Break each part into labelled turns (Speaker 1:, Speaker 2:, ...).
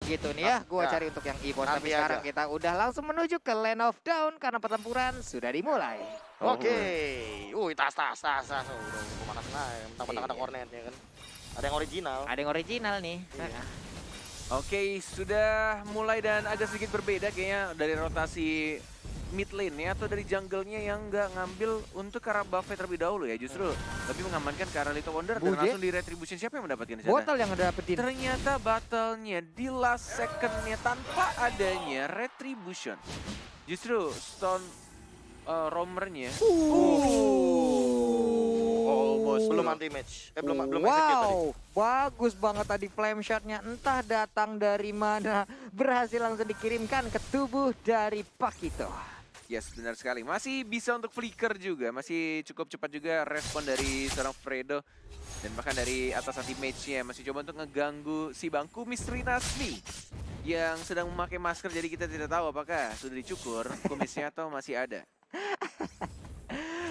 Speaker 1: gitu nih ya. Gua
Speaker 2: Ya.
Speaker 1: cari untuk yang e-boss.
Speaker 2: Nanti
Speaker 1: Tapi sekarang
Speaker 2: aja.
Speaker 1: kita udah langsung menuju ke Land of Dawn karena pertempuran sudah dimulai.
Speaker 2: Oke. Tas. Udah pemanasan aja. Mentang-mentang ada
Speaker 1: Iya.
Speaker 2: Cornet ya kan. Ada yang original.
Speaker 1: Ada yang original nih.
Speaker 2: Iya.
Speaker 3: Oke, sudah mulai dan agak sedikit berbeda kayaknya dari rotasi mid lane-nya atau dari jungle-nya yang nggak ngambil untuk ke arah buff terlebih dahulu ya. Justru lebih mengamankan ke arah Little Wonder dan
Speaker 1: Buje.
Speaker 3: langsung di Retribution. Siapa yang mendapatkan di sana?
Speaker 1: Botol yang udah dapetin.
Speaker 3: Ternyata battle-nya di last second-nya tanpa adanya Retribution. Justru Stone Roamer-nya.
Speaker 2: Almost. Belum anti match. Belum execute tadi.
Speaker 1: Wow, bagus banget tadi flame shot-nya. Entah datang dari mana, berhasil langsung dikirimkan ke tubuh dari Pakito.
Speaker 3: Yes, benar sekali. Masih bisa untuk flicker juga. Masih cukup cepat juga respon dari seorang Fredo. Dan bahkan dari atas anti-mage-nya masih coba untuk ngeganggu si bangku Misteri Nasmi. Yang sedang memakai masker, jadi kita tidak tahu apakah sudah dicukur kumisnya atau masih ada.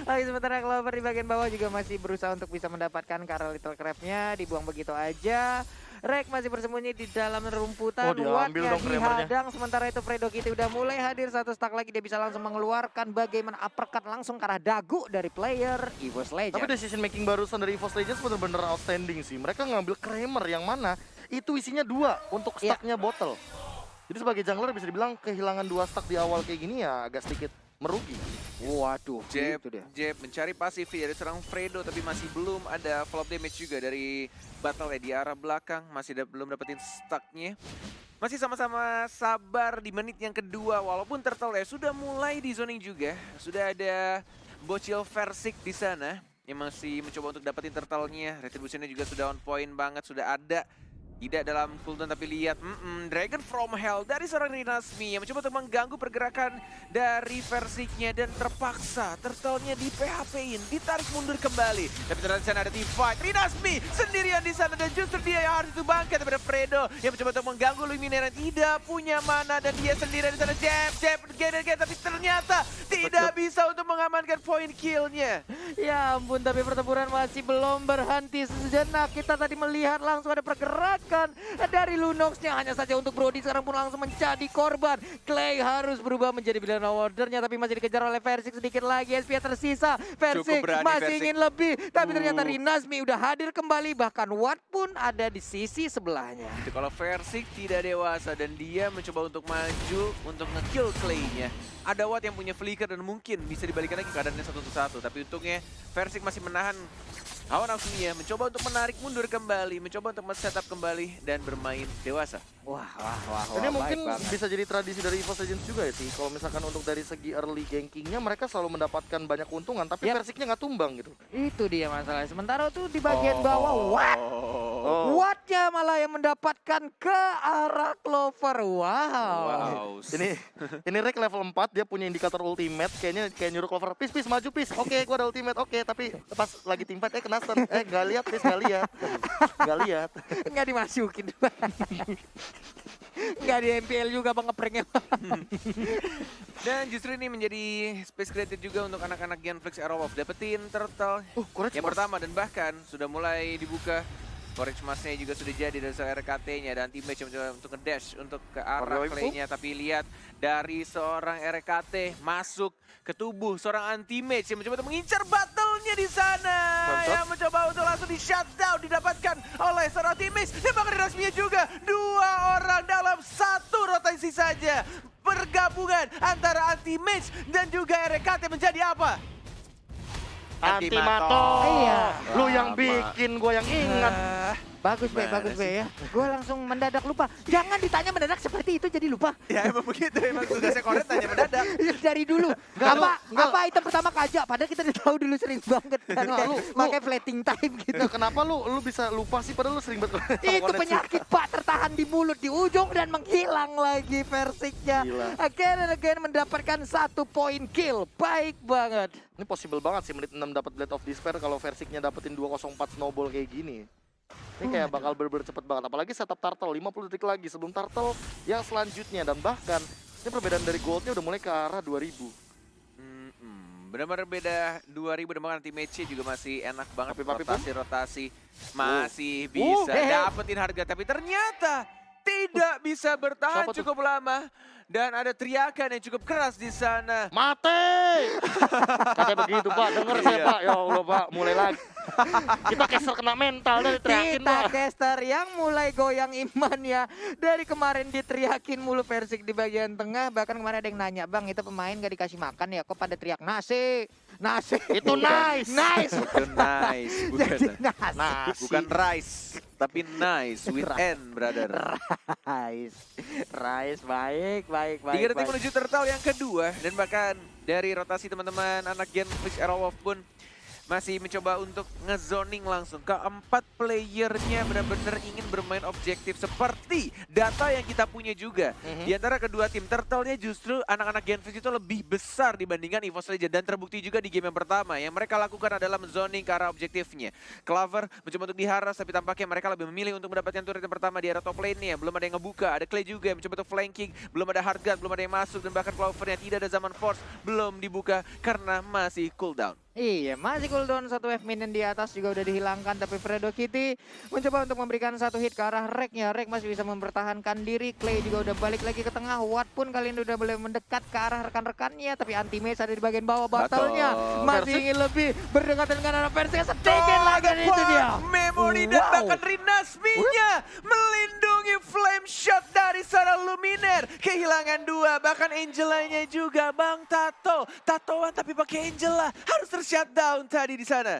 Speaker 1: Oke, sementara Clover di bagian bawah juga masih berusaha untuk bisa mendapatkan Kara Little Crab-nya. Dibuang begitu aja. Rek masih bersembunyi di dalam rumputan.
Speaker 2: Oh, diambil
Speaker 1: Wattnya
Speaker 2: dong Kramernya.
Speaker 1: dihadang. Sementara itu Fredo Kitty udah mulai hadir. Satu stack lagi dia bisa langsung mengeluarkan bagaimana uppercut langsung ke arah dagu dari player EVOS Legends.
Speaker 2: Tapi decision making barusan dari EVOS Legends bener-bener outstanding sih. Mereka ngambil Kramer yang mana itu isinya 2 untuk
Speaker 1: Iya.
Speaker 2: stacknya bottle. Jadi sebagai jungler bisa dibilang kehilangan 2 stack di awal kayak gini ya agak sedikit merugi.
Speaker 1: Waduh,
Speaker 3: Jeb,
Speaker 1: itu dia.
Speaker 3: Jeb mencari pasif dari seorang Fredo, tapi masih belum ada follow damage juga dari battle di arah belakang. Masih belum dapetin stucknya. Masih sama-sama sabar di menit yang kedua, walaupun Turtle sudah mulai di zoning juga. Sudah ada bocil Versik di sana yang masih mencoba untuk dapetin turtle-nya. Retribution-nya juga sudah on point banget, sudah ada. Tidak dalam cooldown, tapi lihat Dragon from Hell dari seorang Rinasmi yang mencoba untuk mengganggu pergerakan dari Versiknya dan terpaksa turtle-nya di PHP-in, ditarik mundur kembali. Tapi ternyata di sana ada team fight. Rinasmi sendirian di sana dan justru dia yang harus dibangkit daripada Fredo yang mencoba untuk mengganggu Luminaire yang tidak punya mana dan dia sendirian di sana. Jeb, tapi ternyata tidak bisa untuk mengamankan point kill-nya.
Speaker 1: Ya ampun, tapi pertempuran masih belum berhenti sejenak. Kita tadi melihat langsung ada pergerakan dari Lunox-nya. Hanya saja untuk Brody sekarang pun langsung menjadi korban. Clay harus berubah menjadi pilihan ordernya, tapi masih dikejar oleh Versik sedikit lagi. SP tersisa. Versik
Speaker 3: berani,
Speaker 1: masih
Speaker 3: Versik.
Speaker 1: ingin lebih, tapi ternyata Rinasmi udah hadir kembali. Bahkan Watt pun ada di sisi sebelahnya.
Speaker 3: Itu kalau Versik tidak dewasa dan dia mencoba untuk maju untuk nge-kill Clay-nya. Ada Watt yang punya flicker dan mungkin bisa dibalikan lagi keadaannya 1-1. Tapi untungnya Versik masih menahan hawa nafsunya, mencoba untuk menarik mundur kembali, mencoba untuk men-setup kembali dan bermain dewasa.
Speaker 1: Wah.
Speaker 2: Ini mungkin
Speaker 1: baik banget.
Speaker 2: bisa jadi tradisi dari EVOS Legends juga ya sih. Kalau misalkan untuk dari segi early gankingnya mereka selalu mendapatkan banyak keuntungan, tapi
Speaker 1: Yap.
Speaker 2: Versiknya nggak tumbang gitu.
Speaker 1: Itu dia masalahnya. Sementara tuh di bagian bawah Watt.
Speaker 2: Oh.
Speaker 1: Wattnya malah yang mendapatkan ke arah Clover.
Speaker 3: Wow.
Speaker 2: Ini Rek level 4 dia punya indikator ultimate kayaknya kayak nyuruh Clover pis maju pis. Oke, gua ada ultimate. Oke, tapi pas lagi team fight kena stun. Nggak lihat pis, nggak lihat. Nggak lihat.
Speaker 1: Nggak dimasukin. Nggak di MPL juga bang ngepranknya.
Speaker 3: Dan justru ini menjadi space created juga untuk anak-anak Genflix Arrow of dapetin turtle
Speaker 2: Courage
Speaker 3: yang
Speaker 2: Mars.
Speaker 3: pertama dan bahkan sudah mulai dibuka. Courage Mars-nya juga sudah jadi dari seorang RKT-nya dan teammate yang mencoba untuk nge-dash untuk ke arah
Speaker 2: Warrior
Speaker 3: Clay-nya. Tapi lihat dari seorang RKT masuk ke tubuh seorang anti-mage yang mencoba untuk mengincar battle-nya di sana.
Speaker 2: Mantap.
Speaker 3: Yang mencoba untuk langsung di-shutdown didapatkan oleh seorang teammate. Dan bahkan resminya juga 2 orang dalam 1 rotasi saja. Pergabungan antara anti-mage dan juga RKT menjadi apa?
Speaker 2: Antimato.
Speaker 1: Iya.
Speaker 2: Lu yang bikin, gua yang ingat.
Speaker 1: Bagus Be,
Speaker 3: Gimana
Speaker 1: bagus
Speaker 3: sih?
Speaker 1: Be ya. Gue langsung mendadak lupa. Jangan ditanya mendadak seperti itu jadi lupa.
Speaker 3: Ya emang begitu, emang tugasnya Koret tanya mendadak.
Speaker 1: Dari dulu. Apa item pertama Kajak? Padahal kita udah tahu dulu sering banget kan.
Speaker 2: Nggak, lu-
Speaker 1: Pakai flatting time gitu.
Speaker 2: Nah, kenapa lu bisa lupa sih padahal lu sering banget sama
Speaker 1: Itu
Speaker 2: koneksi.
Speaker 1: penyakit Pak, tertahan di mulut, di ujung dan menghilang lagi Versiknya.
Speaker 2: Gila.
Speaker 1: Again mendapatkan 1 point kill. Baik banget.
Speaker 2: Ini possible banget sih menit 6 dapat Blade of Despair kalau Versiknya dapetin 204 snowball kayak gini. Ini kayak bakal bener-bener cepet banget. Apalagi setup Turtle 50 detik lagi sebelum Turtle yang selanjutnya. Dan bahkan ini perbedaan dari goldnya udah mulai ke arah 2000.
Speaker 3: Benar-benar beda 2000 dan bahkan teammate juga masih enak banget
Speaker 2: Papi,
Speaker 3: rotasi masih bisa dapetin harga, tapi ternyata tidak bisa bertahan
Speaker 2: Siapa tuh?
Speaker 3: cukup lama. Dan ada teriakan yang cukup keras di sana.
Speaker 2: Mati! Katanya begitu Pak, denger saya
Speaker 3: Iya.
Speaker 2: Pak. Ya Allah Pak, mulai lagi. Kita caster kena mental dari teriakin
Speaker 1: Kita
Speaker 2: Pak.
Speaker 1: caster yang mulai goyang iman ya. Dari kemarin diteriakin mulu Persik di bagian tengah. Bahkan kemarin ada yang nanya, Bang itu pemain gak dikasih makan ya? Kok pada teriak nasi? Nasi.
Speaker 2: Itu nice.
Speaker 1: Nice.
Speaker 3: Itu nice,
Speaker 1: Jadi
Speaker 3: bukan
Speaker 1: nasi.
Speaker 2: Nasi.
Speaker 3: bukan rice, tapi nice with N, brother.
Speaker 1: Rice. Rice. Baik.
Speaker 3: Tiga detik menuju turtle yang kedua dan bahkan dari rotasi teman-teman anak Genflix Aerowolf pun masih mencoba untuk ngezoning langsung. Keempat playernya benar-benar ingin bermain objektif seperti data yang kita punya juga. Di antara kedua tim, turtle-nya justru anak-anak Genflix itu lebih besar dibandingkan EVOS Legends. Dan terbukti juga di game yang pertama. Yang mereka lakukan adalah menzoning ke arah objektifnya. Clover mencoba untuk diharas, tapi tampaknya mereka lebih memilih untuk mendapatkan turret yang pertama di arah top lane-nya. Belum ada yang ngebuka, ada Clay juga yang mencoba untuk flanking. Belum ada hard guard, belum ada yang masuk. Dan bahkan Clover-nya tidak ada zaman force, belum dibuka karena masih cooldown.
Speaker 1: Iya, masih cooldown satu F minion di atas juga udah dihilangkan. Tapi Fredo Kitty mencoba untuk memberikan satu hit ke arah Rek-nya. Rek masih bisa mempertahankan diri. Clay juga udah balik lagi ke tengah. Watt pun kali ini udah boleh mendekat ke arah rekan-rekannya. Tapi anti-mage ada di bagian bawah battle-nya. Masih
Speaker 2: Persik.
Speaker 1: ingin lebih berdekatan dengan arah Persik. Sedikit lagi dan itu dia.
Speaker 3: Memory dan
Speaker 1: Wow.
Speaker 3: bahkan Rinasminya melindungi flame shot dari seorang Luminer. Kehilangan dua, bahkan Angela-nya juga. Bang Tatoan tapi pakai Angela. Harus ter-shutdown tadi di sana.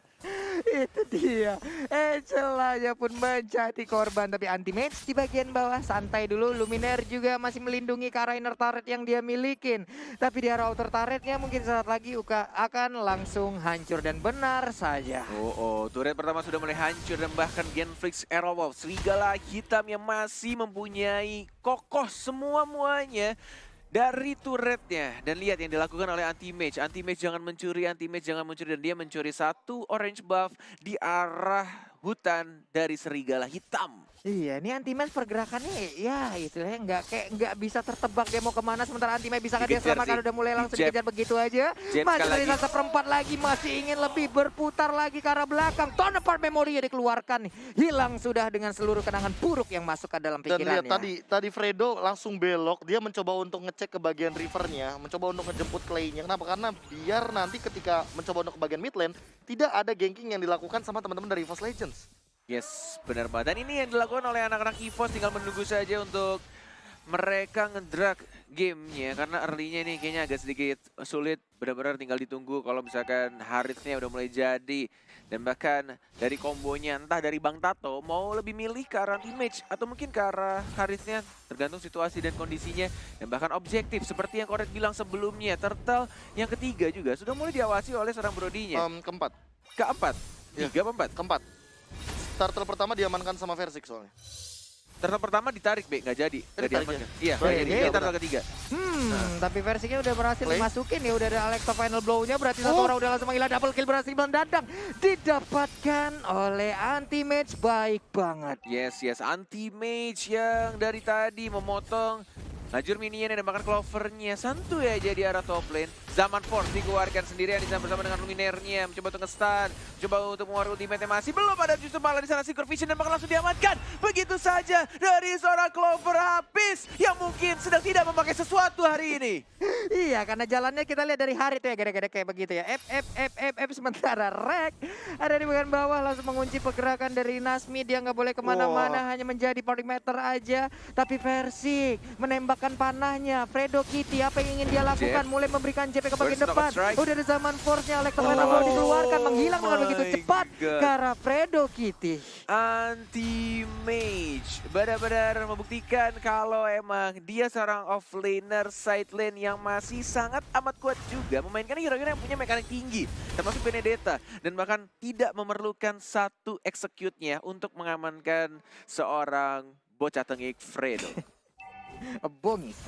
Speaker 1: Itu dia. Celahnya pun menjadi korban. Tapi anti-mage di bagian bawah santai dulu. Luminaire juga masih melindungi ke arah inner turret yang dia milikin. Tapi di arah outer turretnya mungkin saat lagi Uka akan langsung hancur. Dan benar saja.
Speaker 3: Turret pertama sudah mulai hancur dan bahkan Genflix Aerowolf, serigala hitam yang masih mempunyai kokoh semua-muanya dari turretnya. Dan lihat yang dilakukan oleh anti-mage. Anti-mage jangan mencuri, dan dia mencuri satu orange buff di arah hutan dari serigala hitam.
Speaker 1: Iya, ini anti-mage pergerakannya ya istilahnya nggak bisa tertebak dia mau kemana. Sementara anti-mage bisa nggak dia
Speaker 3: Dikejar
Speaker 1: selamatkan
Speaker 3: sih.
Speaker 1: udah mulai langsung
Speaker 3: Jab.
Speaker 1: dikejar begitu aja.
Speaker 3: Jab
Speaker 1: Masih
Speaker 3: sekali
Speaker 1: dari
Speaker 3: lagi.
Speaker 1: seperempat lagi masih ingin lebih berputar lagi ke arah belakang. Torn apart memory dikeluarkan. Hilang sudah dengan seluruh kenangan buruk yang masuk ke dalam
Speaker 2: Dan lihat
Speaker 1: pikirannya.
Speaker 2: tadi Fredo langsung belok, dia mencoba untuk ngecek ke bagian rivernya, mencoba untuk ngejemput Clay-nya. Kenapa? Karena biar nanti ketika mencoba untuk ke bagian mid lane, tidak ada ganking yang dilakukan sama teman-teman dari EVOS Legends.
Speaker 3: Yes, benar banget. Dan ini yang dilakukan oleh anak-anak EVOS, tinggal menunggu saja untuk mereka ngedrag gamenya. Karena early-nya ini kayaknya agak sedikit sulit. Benar-benar tinggal ditunggu kalau misalkan Harithnya udah mulai jadi. Dan bahkan dari kombonya, entah dari Bang Tato mau lebih milih ke arah image atau mungkin ke arah Harithnya, tergantung situasi dan kondisinya. Dan bahkan objektif, seperti yang Koret bilang sebelumnya, Turtle yang ketiga juga sudah mulai diawasi oleh seorang Brodinya.
Speaker 2: Keempat.
Speaker 3: Keempat, tiga apa empat?
Speaker 2: Keempat. Turtle pertama diamankan sama Versik soalnya.
Speaker 3: Turtle pertama ditarik, Be, nggak jadi. Nggak
Speaker 2: ditarik
Speaker 3: diamankan.
Speaker 2: ya?
Speaker 3: Iya, nggak
Speaker 1: Baik,
Speaker 3: jadi.
Speaker 1: iya,
Speaker 3: Ini turtle ketiga.
Speaker 1: Tapi versinya udah berhasil
Speaker 2: Clay.
Speaker 1: dimasukin ya. Udah ada Alexa final blow-nya. Berarti satu orang udah langsung menghilangkan double kill. Berhasil mendadak didapatkan oleh anti-mage. Baik banget.
Speaker 3: Yes, anti-mage yang dari tadi memotong lajur minion dan bahkan Clover-nya. Santuy aja di arah top lane. Zaman Force dikeluarkan sendirian di sana bersama dengan Luminaire-nya. Mencoba untuk nge-stun, mencoba untuk mengeluarkan ultimate masih belum ada, justru malah di sana Synchro Vision dan bahkan langsung diamankan. Begitu saja dari seorang Clover habis yang mungkin sedang tidak memakai sesuatu hari ini.
Speaker 1: Iya, karena jalannya kita lihat dari hari itu ya, gede-gede kayak begitu ya. F, sementara Rek ada di bagian bawah langsung mengunci pergerakan dari Nasmi. Dia nggak boleh kemana-mana, hanya menjadi perimeter aja. Tapi Versik menembakkan panahnya. Fredo Kitty, apa yang ingin dia lakukan? Mulai memberikan JP ke bagian
Speaker 3: Burst
Speaker 1: depan.
Speaker 3: knockout strike.
Speaker 1: Udah ada zaman force-nya, Alexa Final Blow dikeluarkan. Menghilang dengan begitu
Speaker 3: my
Speaker 1: cepat
Speaker 3: God.
Speaker 1: ke arah Fredo Kitty.
Speaker 3: Anti-mage benar-benar membuktikan kalau emang dia seorang offlaner side lane yang masih sangat amat kuat juga, memainkan hero-hero yang punya mekanik tinggi termasuk Benedetta, dan bahkan tidak memerlukan satu execute-nya untuk mengamankan seorang bocah tengik Fredo.
Speaker 1: Bongis,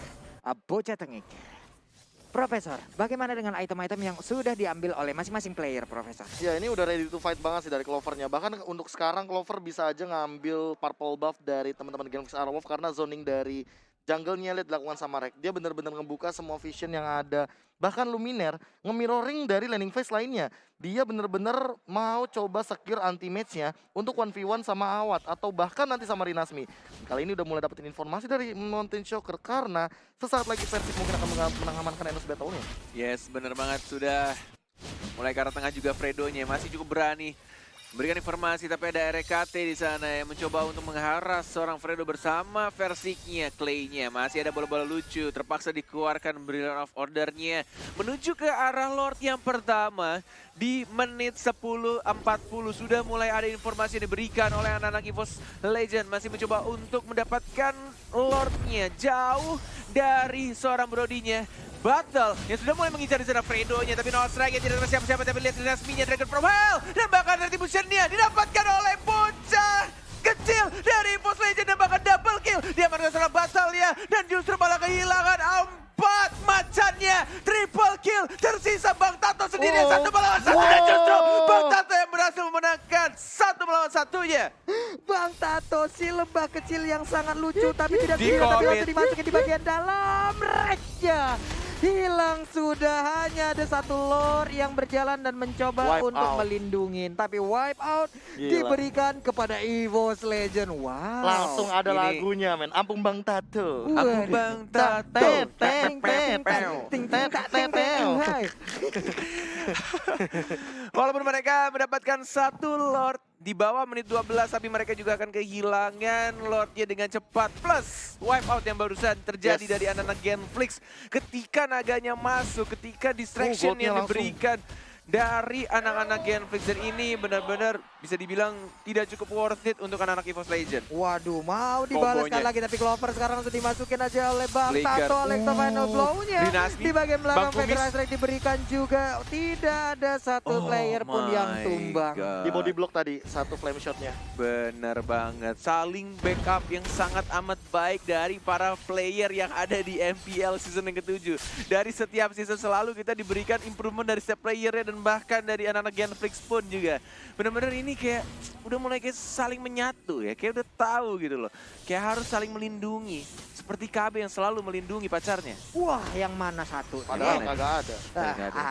Speaker 1: bocah tengik. Profesor, bagaimana dengan item-item yang sudah diambil oleh masing-masing player, Profesor?
Speaker 2: Ya ini udah ready to fight banget sih dari Clover-nya. Bahkan untuk sekarang Clover bisa aja ngambil purple buff dari teman-teman Genflix Aerowolf karena zoning dari jungle-nya lihat dilakukan sama Rek. Dia benar-benar ngebuka semua vision yang ada. Bahkan Luminaire nge-mirroring dari landing phase lainnya. Dia benar-benar mau coba secure anti-match-nya untuk 1v1 sama Awat atau bahkan nanti sama Rinasmi. Kali ini udah mulai dapetin informasi dari Mountain Shocker karena sesaat lagi Versik mungkin akan mengamankan Enos battle-nya.
Speaker 3: Yes, bener banget. Sudah mulai ke arah tengah juga Fredo-nya. Masih cukup berani memberikan informasi, tapi ada RKT di sana yang mencoba untuk mengharas seorang Fredo bersama Versiknya, Clay-nya. Masih ada bola-bola lucu, terpaksa dikeluarkan Brilliant of Order-nya. Menuju ke arah Lord yang pertama di menit 10.40. Sudah mulai ada informasi yang diberikan oleh anak-anak EVOS Legend. Masih mencoba untuk mendapatkan Lord-nya jauh dari seorang Brody-nya. Battle yang sudah mulai mengincar di sana Fredo-nya, tapi no strike yang tidak ada siapa-siapa, tapi lihat Rinasmi-nya Dragon Profile dan bahkan retribution-nya didapatkan oleh bocah kecil dari EVOS Legend dan bahkan double kill. Dia menang seorang Battle-nya dan justru malah kehilangan 4 macannya. Triple kill, tersisa Bang Tato sendirian 1 melawan 1 dan justru Bang Tato yang berhasil memenangkan 1 melawan 1-nya.
Speaker 1: Bang Tato si lebah kecil yang sangat lucu tapi tidak bisa, tapi langsung dimasukin di bagian dalam Reknya. Hilang sudah, hanya ada satu lore yang berjalan dan mencoba
Speaker 2: Wipe
Speaker 1: untuk
Speaker 2: out.
Speaker 1: melindungi. Tapi wipe out diberikan kepada EVOS Legend. Wow.
Speaker 2: Langsung ada
Speaker 3: Ini-
Speaker 2: lagunya men, Ampung Bang Tato.
Speaker 3: Aku Bang Tato. Walaupun mereka mendapatkan 1 Lord di bawah menit 12, tapi mereka juga akan kehilangan Lordnya dengan cepat. Plus wipe out yang barusan terjadi
Speaker 2: Yes.
Speaker 3: dari anak-anak Genflix. Ketika naganya masuk, ketika distraction
Speaker 2: goldnya
Speaker 3: yang
Speaker 2: langsung.
Speaker 3: diberikan dari anak-anak Genflix. Dan ini benar-benar bisa dibilang tidak cukup worth it untuk anak-anak EVOS Legend.
Speaker 1: Waduh, mau dibalaskan
Speaker 3: Kombonya.
Speaker 1: lagi tapi Clover sekarang langsung dimasukin aja oleh Bang
Speaker 3: Flicker.
Speaker 1: Tato. Alexa final blow-nya
Speaker 3: Rinasmi,
Speaker 1: di bagian belakang.
Speaker 3: Bang Kumis.
Speaker 1: Fake strike diberikan juga. Tidak ada satu player pun yang
Speaker 3: my
Speaker 1: tumbang.
Speaker 3: God.
Speaker 2: Di body block tadi, 1 flame shot-nya.
Speaker 3: Bener banget, saling backup yang sangat amat baik dari para player yang ada di MPL season yang ke-7. Dari setiap season selalu kita diberikan improvement dari setiap playernya dan bahkan dari anak-anak Genflix pun juga. Bener-bener ini kayak udah mulai kayak saling menyatu ya, kayak udah tahu gitu loh. Kayak harus saling melindungi, seperti KB yang selalu melindungi pacarnya.
Speaker 1: Wah, yang mana satu?
Speaker 2: Padahal
Speaker 3: Gimana?
Speaker 2: kagak ada.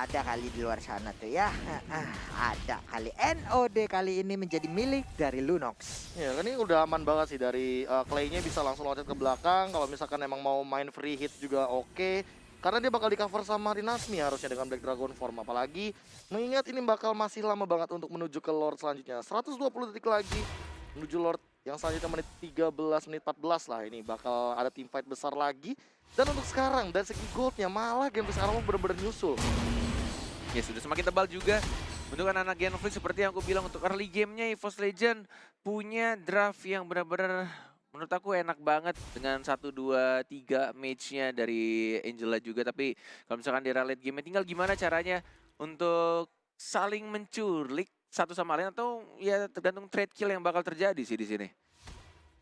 Speaker 1: Ada kali di luar sana tuh ya. Ada kali. NOD kali ini menjadi milik dari Lunox.
Speaker 2: Ya kan ini udah aman banget sih dari Clay-nya bisa langsung loncat ke belakang. Kalau misalkan emang mau main free hit juga oke. Karena dia bakal di cover sama Rinasmi harusnya dengan Black Dragon form. Apalagi mengingat ini bakal masih lama banget untuk menuju ke Lord selanjutnya. 120 detik lagi menuju Lord yang selanjutnya menit 13, menit 14 lah. Ini bakal ada team fight besar lagi. Dan untuk sekarang dari segi goldnya malah game sekarang bener-bener nyusul.
Speaker 3: Ya sudah semakin tebal juga untuk anak-anak Genflix. Seperti yang aku bilang, untuk early gamenya EVOS Legend punya draft yang benar-benar menurut aku enak banget dengan 1, 2, 3 match-nya dari Angela juga. Tapi kalau misalkan di late game tinggal gimana caranya untuk saling menculik satu sama lain, atau ya tergantung trade kill yang bakal terjadi sih di sini.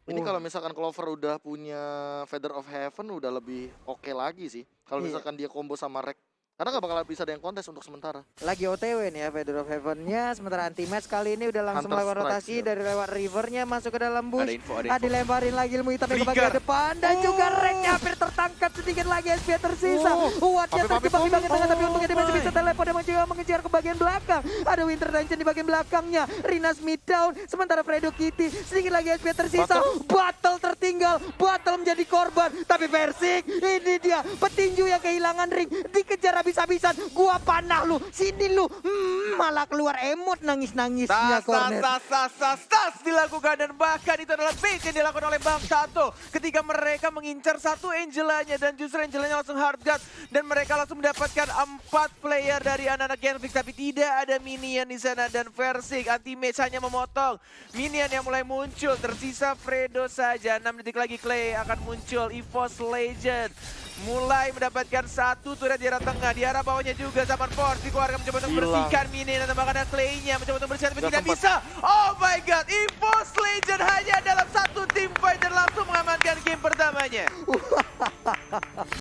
Speaker 2: Ini kalau misalkan Clover udah punya Feather of Heaven udah lebih oke lagi sih. Kalau
Speaker 1: Iya.
Speaker 2: misalkan dia combo sama Rek. Karena gak bakal bisa ada yang kontes untuk sementara.
Speaker 1: Lagi OTW nih ya Feather of Heaven-nya. Sementara anti-match kali ini udah langsung
Speaker 2: Hunter
Speaker 1: melakukan
Speaker 2: Strike
Speaker 1: rotasi
Speaker 2: juga.
Speaker 1: dari lewat rivernya masuk ke dalam bush.
Speaker 3: Ada info, ada info.
Speaker 1: Dilemparin lagi ilmu hitam yang ke
Speaker 3: Flicker.
Speaker 1: bagian depan. Dan juga Reknya hampir tertangkap, sedikit lagi SP tersisa. Wattnya terjebak di bagian tengah, tapi untungnya dia masih bisa teleport dan mencoba mengejar ke bagian belakang. Ada Winter Dungeon di bagian belakangnya. Rinasmi down, sementara Fredo Kitty sedikit lagi SP tersisa. Battle tertinggal, Battle menjadi korban. Tapi Versik, ini dia petinju yang kehilangan ring. Dikejar habis-habisan. Gua panah lu, sini lu. Malah keluar emot nangis-nangisnya Cornet.
Speaker 3: Tas dilakukan, dan bahkan itu adalah bait yang dilakukan oleh Bang Tato ketika mereka mengincar satu Angelanya, dan justru Angelanya langsung hard guard dan mereka langsung mendapatkan 4 player dari anak-anak Genflix, tapi tidak ada minion di sana. Dan Versik anti-match hanya memotong minion yang mulai muncul. Tersisa Fredo saja, 6 detik lagi Clay akan muncul. EVOS Legend mulai mendapatkan 1 turret di arah tengah, di arah bawahnya juga Zaman Force dikeluarkan mencoba untuk
Speaker 2: Hilang.
Speaker 3: membersihkan minion, dan bahkan ada Clay-nya mencoba untuk bersihkan tapi
Speaker 2: Nggak
Speaker 3: tidak
Speaker 2: sempat.
Speaker 3: bisa. Oh my god,